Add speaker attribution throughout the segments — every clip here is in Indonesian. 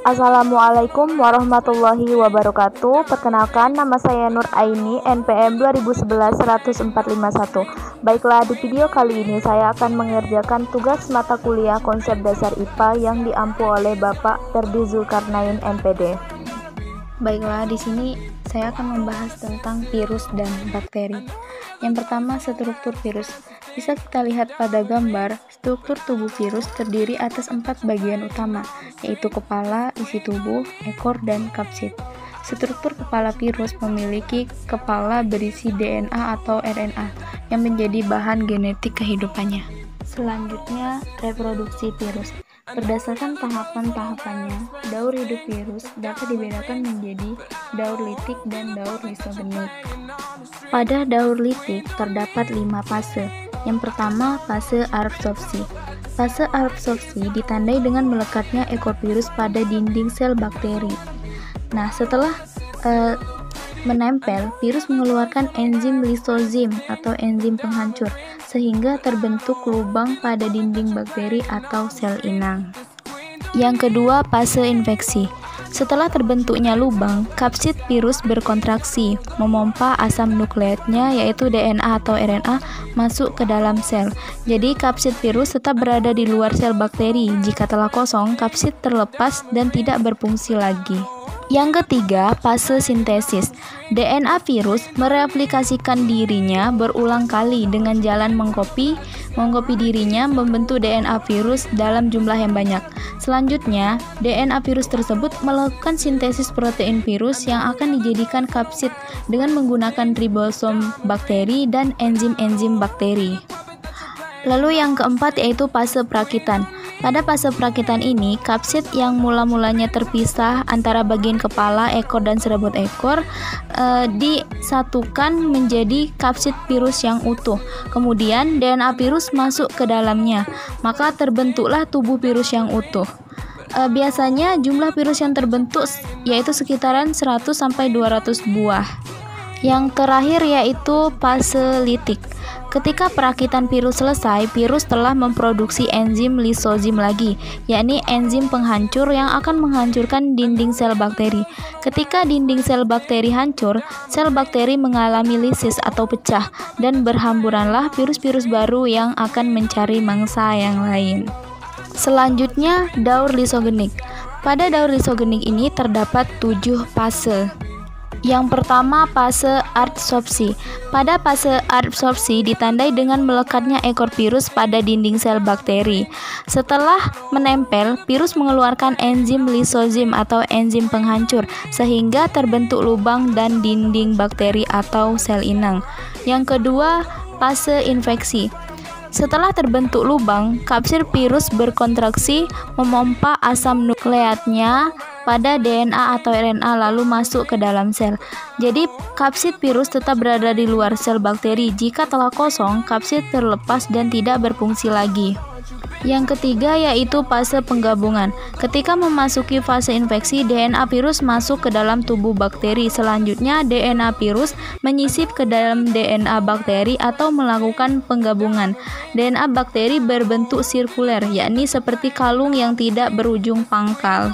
Speaker 1: Assalamualaikum warahmatullahi wabarakatuh. Perkenalkan, nama saya Nur Aini, NPM 2011-10451. Baiklah, di video kali ini saya akan mengerjakan tugas mata kuliah konsep dasar IPA yang diampu oleh Bapak Ferdi Zulkarnain, MPD. Baiklah, di sini saya akan membahas tentang virus dan bakteri. Yang pertama, struktur virus. Bisa kita lihat pada gambar, struktur tubuh virus terdiri atas 4 bagian utama, yaitu kepala, isi tubuh, ekor, dan kapsid. Struktur kepala virus memiliki kepala berisi DNA atau RNA yang menjadi bahan genetik kehidupannya. Selanjutnya, reproduksi virus. Berdasarkan tahapan-tahapannya, daur hidup virus dapat dibedakan menjadi daur litik dan daur lisogenik. Pada daur litik terdapat 5 fase. Yang pertama, fase absorpsi. Fase absorpsi ditandai dengan melekatnya ekor virus pada dinding sel bakteri. Nah, setelah menempel, virus mengeluarkan enzim lisozim atau enzim penghancur, sehingga terbentuk lubang pada dinding bakteri atau sel inang. Yang kedua, fase infeksi. Setelah terbentuknya lubang, kapsid virus berkontraksi, memompa asam nukleatnya yaitu DNA atau RNA masuk ke dalam sel. Jadi kapsid virus tetap berada di luar sel bakteri. Jika telah kosong, kapsid terlepas dan tidak berfungsi lagi. Yang ketiga, fase sintesis. DNA virus mereplikasikan dirinya berulang kali dengan jalan mengkopi dirinya membentuk DNA virus dalam jumlah yang banyak. Selanjutnya, DNA virus tersebut melakukan sintesis protein virus yang akan dijadikan kapsid dengan menggunakan ribosom bakteri dan enzim-enzim bakteri. Lalu yang keempat yaitu fase perakitan. Pada fase perakitan ini, kapsid yang mula-mulanya terpisah antara bagian kepala, ekor, dan serabut ekor disatukan menjadi kapsid virus yang utuh. Kemudian DNA virus masuk ke dalamnya, maka terbentuklah tubuh virus yang utuh. Biasanya jumlah virus yang terbentuk yaitu sekitaran 100-200 buah. Yang terakhir yaitu fase litik. Ketika perakitan virus selesai, virus telah memproduksi enzim lisozim lagi, yakni enzim penghancur yang akan menghancurkan dinding sel bakteri. Ketika dinding sel bakteri hancur, sel bakteri mengalami lisis atau pecah, dan berhamburanlah virus-virus baru yang akan mencari mangsa yang lain. Selanjutnya, daur lisogenik. Pada daur lisogenik ini terdapat 7 fase. Yang pertama, fase adsorpsi. Pada fase adsorpsi ditandai dengan melekatnya ekor virus pada dinding sel bakteri. Setelah menempel, virus mengeluarkan enzim lisozim atau enzim penghancur, sehingga terbentuk lubang dan dinding bakteri atau sel inang. Yang kedua, fase infeksi. Setelah terbentuk lubang, kapsid virus berkontraksi, memompa asam nukleatnya pada DNA atau RNA lalu masuk ke dalam sel. Jadi kapsid virus tetap berada di luar sel bakteri. Jika telah kosong, kapsid terlepas dan tidak berfungsi lagi. Yang ketiga yaitu fase penggabungan. Ketika memasuki fase infeksi, DNA virus masuk ke dalam tubuh bakteri. Selanjutnya, DNA virus menyisip ke dalam DNA bakteri atau melakukan penggabungan. DNA bakteri berbentuk sirkuler, yakni seperti kalung yang tidak berujung pangkal.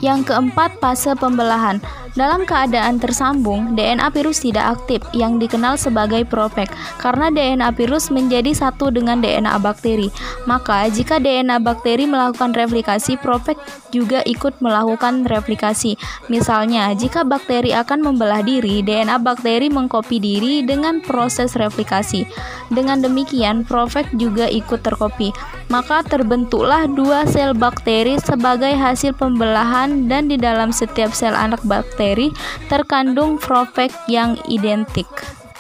Speaker 1: Yang keempat, fase pembelahan. Dalam keadaan tersambung, DNA virus tidak aktif, yang dikenal sebagai profag, karena DNA virus menjadi satu dengan DNA bakteri. Maka, jika DNA bakteri melakukan replikasi, profag juga ikut melakukan replikasi. Misalnya, jika bakteri akan membelah diri, DNA bakteri mengkopi diri dengan proses replikasi. Dengan demikian, profag juga ikut terkopi. Maka terbentuklah 2 sel bakteri sebagai hasil pembelahan, dan di dalam setiap sel anak bakteri terkandung profag yang identik.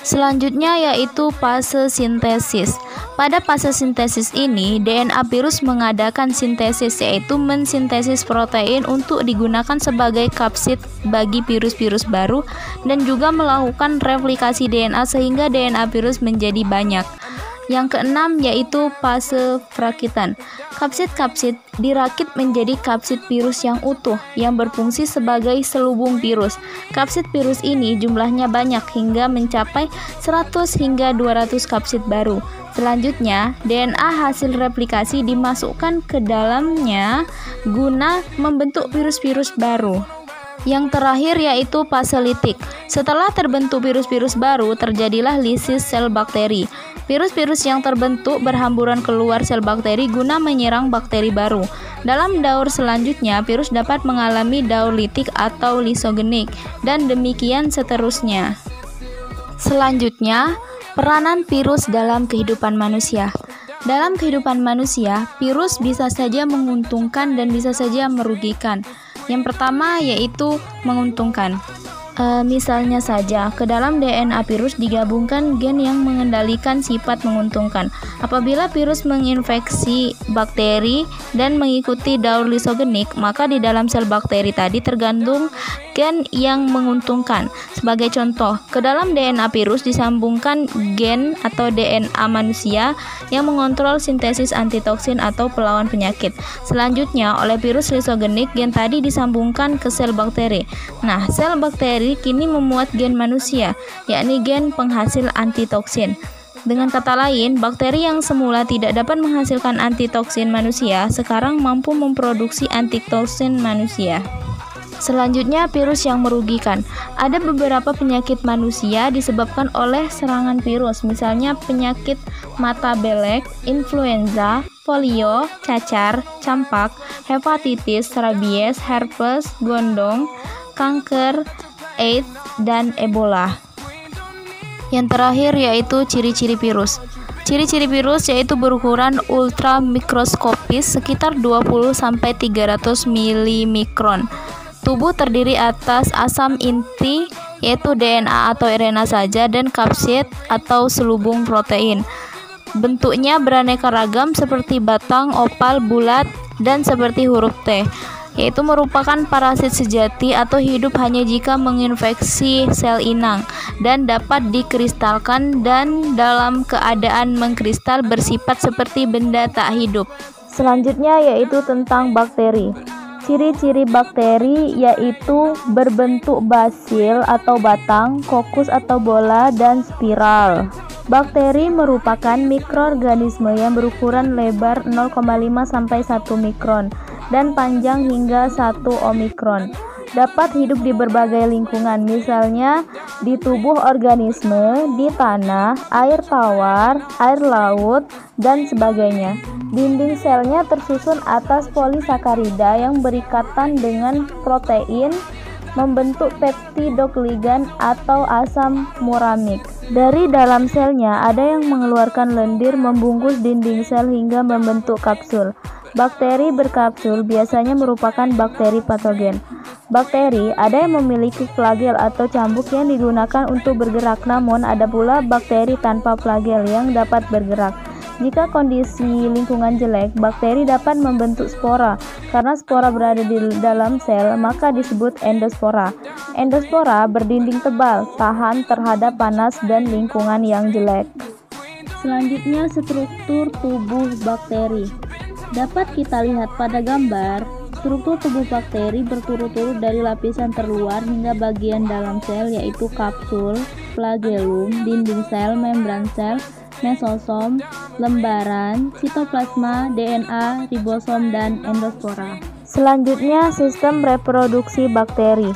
Speaker 1: Selanjutnya yaitu fase sintesis. Pada fase sintesis ini, DNA virus mengadakan sintesis, yaitu mensintesis protein untuk digunakan sebagai kapsid bagi virus-virus baru, dan juga melakukan replikasi DNA sehingga DNA virus menjadi banyak. Yang keenam yaitu fase perakitan. Kapsid dirakit menjadi kapsid virus yang utuh yang berfungsi sebagai selubung virus. Kapsid virus ini jumlahnya banyak hingga mencapai 100 hingga 200 kapsid baru. Selanjutnya, DNA hasil replikasi dimasukkan ke dalamnya guna membentuk virus-virus baru. Yang terakhir yaitu fase litik. Setelah terbentuk virus-virus baru, terjadilah lisis sel bakteri. Virus-virus yang terbentuk berhamburan keluar sel bakteri guna menyerang bakteri baru. Dalam daur selanjutnya, virus dapat mengalami daur litik atau lisogenik, dan demikian seterusnya. Selanjutnya, peranan virus dalam kehidupan manusia. Dalam kehidupan manusia, virus bisa saja menguntungkan dan bisa saja merugikan. Yang pertama yaitu menguntungkan. Misalnya saja, ke dalam DNA virus digabungkan gen yang mengendalikan sifat menguntungkan. Apabila virus menginfeksi bakteri dan mengikuti daur lisogenik, maka di dalam sel bakteri tadi tergandung gen yang menguntungkan. Sebagai contoh, ke dalam DNA virus disambungkan gen atau DNA manusia yang mengontrol sintesis antitoksin atau pelawan penyakit. Selanjutnya, oleh virus lisogenik, gen tadi disambungkan ke sel bakteri. Nah, sel bakteri kini memuat gen manusia, yakni gen penghasil antitoksin. Dengan kata lain, bakteri yang semula tidak dapat menghasilkan antitoksin manusia, sekarang mampu memproduksi antitoksin manusia. Selanjutnya, virus yang merugikan. Ada beberapa penyakit manusia disebabkan oleh serangan virus, misalnya penyakit mata belek, influenza, polio, cacar, campak, hepatitis, rabies, herpes, gondong, kanker, AIDS, dan Ebola. Yang terakhir yaitu ciri-ciri virus. Ciri-ciri virus yaitu berukuran ultramikroskopis sekitar 20-300 milimikron. Tubuh terdiri atas asam inti yaitu DNA atau RNA saja dan kapsid atau selubung protein. Bentuknya beraneka ragam seperti batang, opal, bulat, dan seperti huruf T, yaitu merupakan parasit sejati atau hidup hanya jika menginfeksi sel inang dan dapat dikristalkan dan dalam keadaan mengkristal bersifat seperti benda tak hidup. Selanjutnya yaitu tentang bakteri. Ciri-ciri bakteri yaitu berbentuk basil atau batang, kokus atau bola, dan spiral. Bakteri merupakan mikroorganisme yang berukuran lebar 0,5 sampai 1 mikron dan panjang hingga 1 omikron. Dapat hidup di berbagai lingkungan, misalnya di tubuh organisme, di tanah, air tawar, air laut, dan sebagainya. Dinding selnya tersusun atas polisakarida yang berikatan dengan protein membentuk peptidoglycan atau asam muramik. Dari dalam selnya ada yang mengeluarkan lendir membungkus dinding sel hingga membentuk kapsul. Bakteri berkapsul biasanya merupakan bakteri patogen. Bakteri ada yang memiliki flagel atau cambuk yang digunakan untuk bergerak, namun ada pula bakteri tanpa flagel yang dapat bergerak. Jika kondisi lingkungan jelek, bakteri dapat membentuk spora. Karena spora berada di dalam sel, maka disebut endospora. Endospora berdinding tebal, tahan terhadap panas dan lingkungan yang jelek. Selanjutnya, struktur tubuh bakteri. Dapat kita lihat pada gambar, struktur tubuh bakteri berturut-turut dari lapisan terluar hingga bagian dalam sel, yaitu kapsul, flagellum, dinding sel, membran sel, mesosom, lembaran, sitoplasma, DNA, ribosom, dan endospora. Selanjutnya, sistem reproduksi bakteri.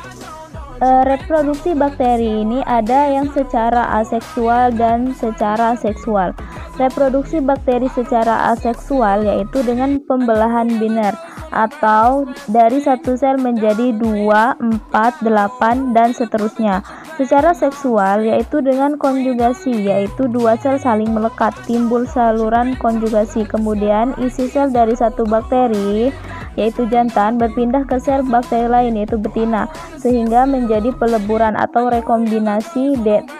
Speaker 1: Reproduksi bakteri ini ada yang secara aseksual dan secara seksual. Reproduksi bakteri secara aseksual yaitu dengan pembelahan biner atau dari satu sel menjadi 2, 4, 8, dan seterusnya. Secara seksual yaitu dengan konjugasi, yaitu dua sel saling melekat, timbul saluran konjugasi. Kemudian isi sel dari satu bakteri yaitu jantan berpindah ke sel bakteri lain yaitu betina, sehingga menjadi peleburan atau rekombinasi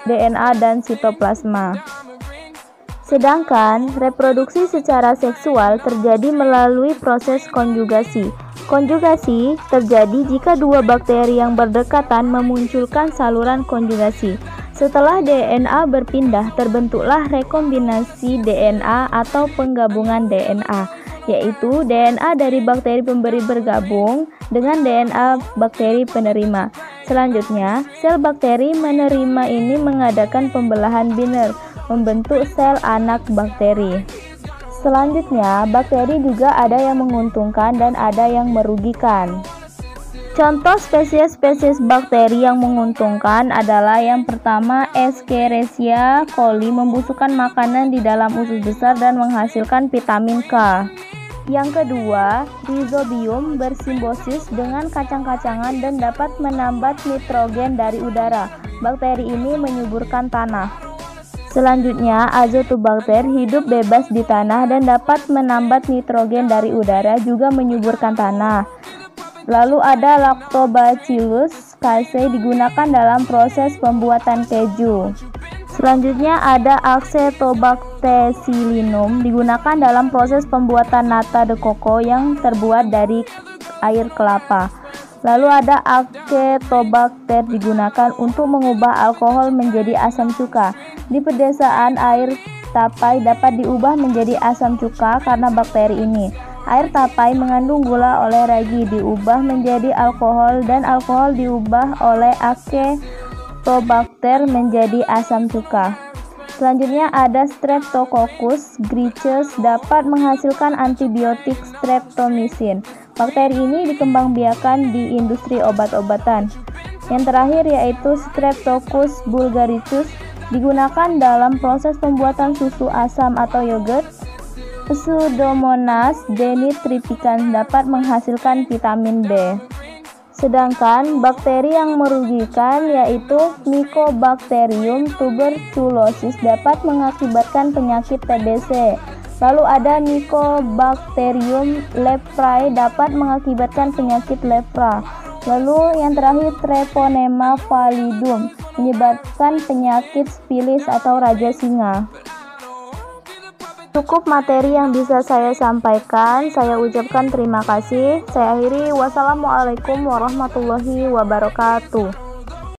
Speaker 1: DNA dan sitoplasma. Sedangkan reproduksi secara seksual terjadi melalui proses konjugasi. Konjugasi terjadi jika dua bakteri yang berdekatan memunculkan saluran konjugasi. Setelah DNA berpindah, terbentuklah rekombinasi DNA atau penggabungan DNA, yaitu DNA dari bakteri pemberi bergabung dengan DNA bakteri penerima. Selanjutnya, sel bakteri menerima ini mengadakan pembelahan biner, membentuk sel anak bakteri. Selanjutnya, bakteri juga ada yang menguntungkan dan ada yang merugikan. Contoh spesies-spesies bakteri yang menguntungkan adalah yang pertama Escherichia coli, membusukkan makanan di dalam usus besar dan menghasilkan vitamin K. Yang kedua, Rhizobium bersimbiosis dengan kacang-kacangan dan dapat menambat nitrogen dari udara. Bakteri ini menyuburkan tanah. Selanjutnya, Azotobacter hidup bebas di tanah dan dapat menambat nitrogen dari udara, juga menyuburkan tanah. Lalu ada Lactobacillus casei, digunakan dalam proses pembuatan keju. Selanjutnya ada Acetobacter-xylinum, digunakan dalam proses pembuatan nata de coco yang terbuat dari air kelapa. Lalu ada Acetobacter, digunakan untuk mengubah alkohol menjadi asam cuka. Di pedesaan, air tapai dapat diubah menjadi asam cuka karena bakteri ini. Air tapai mengandung gula oleh ragi diubah menjadi alkohol, dan alkohol diubah oleh Acetobacter menjadi asam cuka. Selanjutnya ada Streptococcus griseus, dapat menghasilkan antibiotik streptomycin. Bakteri ini dikembangbiakan di industri obat-obatan. Yang terakhir yaitu Streptococcus bulgaricus, digunakan dalam proses pembuatan susu asam atau yogurt. Pseudomonas denitrificans, dapat menghasilkan vitamin B. Sedangkan bakteri yang merugikan yaitu Mycobacterium tuberculosis, dapat mengakibatkan penyakit TBC. Lalu ada Mycobacterium leprae, dapat mengakibatkan penyakit lepra. Lalu yang terakhir Treponema pallidum, menyebabkan penyakit sifilis atau raja singa. Cukup materi yang bisa saya sampaikan. Saya ucapkan terima kasih. Saya akhiri. Wassalamualaikum warahmatullahi wabarakatuh.